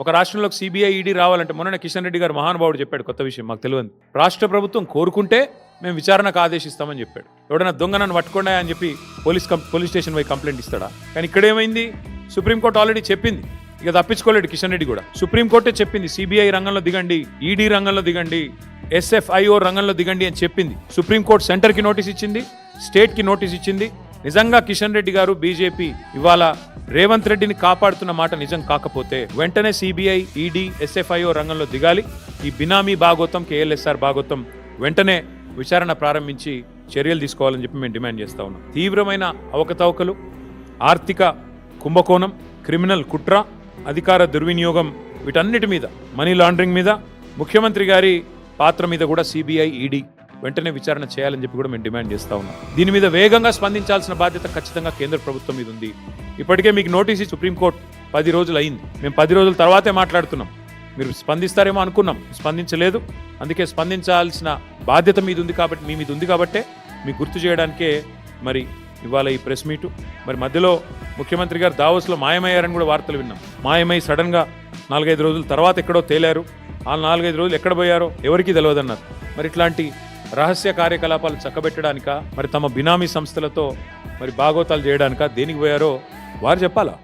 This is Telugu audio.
ఒక రాష్ట్రంలోకి సిబిఐ ఈడీ రావాలంటే మొన్న కిషన్ రెడ్డి గారు మహానుభావుడు చెప్పాడు కొత్త విషయం మాకు తెలియదు. రాష్ట్ర ప్రభుత్వం కోరుకుంటే మేము విచారణకు ఆదేశిస్తామని చెప్పాడు. ఎవడైనా దొంగ నన్ను పట్టుకోండా అని చెప్పి పోలీస్ స్టేషన్ పోయి కంప్లైంట్ ఇస్తాడా? కానీ ఇక్కడ ఏమైంది, సుప్రీంకోర్టు ఆల్రెడీ చెప్పింది, ఇక తప్పించుకోలేడు కిషన్ రెడ్డి కూడా. సుప్రీంకోర్టే చెప్పింది సిబిఐ రంగంలో దిగండి, ఈడీ రంగంలో దిగండి, ఎస్ఎఫ్ఐఓ రంగంలో దిగండి అని చెప్పింది. సుప్రీంకోర్టు సెంటర్కి నోటీస్ ఇచ్చింది, స్టేట్కి నోటీస్ ఇచ్చింది. నిజంగా కిషన్ రెడ్డి గారు బీజేపీ ఇవాళ రేవంత్ రెడ్డిని కాపాడుతున్న మాట నిజం కాకపోతే వెంటనే సిబిఐ, ఈడీ, ఎస్ఎఫ్ఐఓ రంగంలో దిగాలి. ఈ బినామీ భాగోతం, కేఎల్ఎస్ఆర్ భాగోతం వెంటనే విచారణ ప్రారంభించి చర్యలు తీసుకోవాలని చెప్పి మేము డిమాండ్ చేస్తా ఉన్నాం. తీవ్రమైన అవకతవకలు, ఆర్థిక కుంభకోణం, క్రిమినల్ కుట్ర, అధికార దుర్వినియోగం, వీటన్నిటి మీద, మనీ లాండరింగ్ మీద, ముఖ్యమంత్రి గారి పాత్ర మీద కూడా సిబిఐ, ఈడీ వెంటనే విచారణ చేయాలని చెప్పి కూడా మేము డిమాండ్ చేస్తా ఉన్నాం. దీని మీద వేగంగా స్పందించాల్సిన బాధ్యత ఖచ్చితంగా కేంద్ర ప్రభుత్వం మీద ఉంది. ఇప్పటికే మీకు నోటీస్ ఇచ్చి సుప్రీంకోర్టు 10 రోజులు అయింది. మేము 10 రోజుల తర్వాతే మాట్లాడుతున్నాం. మీరు స్పందిస్తారేమో అనుకున్నాం, స్పందించలేదు. అందుకే స్పందించాల్సిన బాధ్యత మీ మీద ఉంది కాబట్టే మీకు గుర్తు చేయడానికే మరి ఇవాళ ఈ ప్రెస్ మీటు. మరి మధ్యలో ముఖ్యమంత్రి గారు దావోస్లో మాయమయ్యారని కూడా వార్తలు విన్నాం. మాయమై సడన్గా 4-5 రోజుల తర్వాత ఎక్కడో తేలారు. ఆ 4-5 రోజులు ఎక్కడ పోయారో ఎవరికీ తెలియదన్నారు. మరి ఇట్లాంటి రహస్య కార్యకలాపాలు చక్కబెట్టడానిక, మరి తమ బినామీ సంస్థలతో మరి బాగోతాలు చేయడానిక, దేనికి పోయారో వారు చెప్పాలా?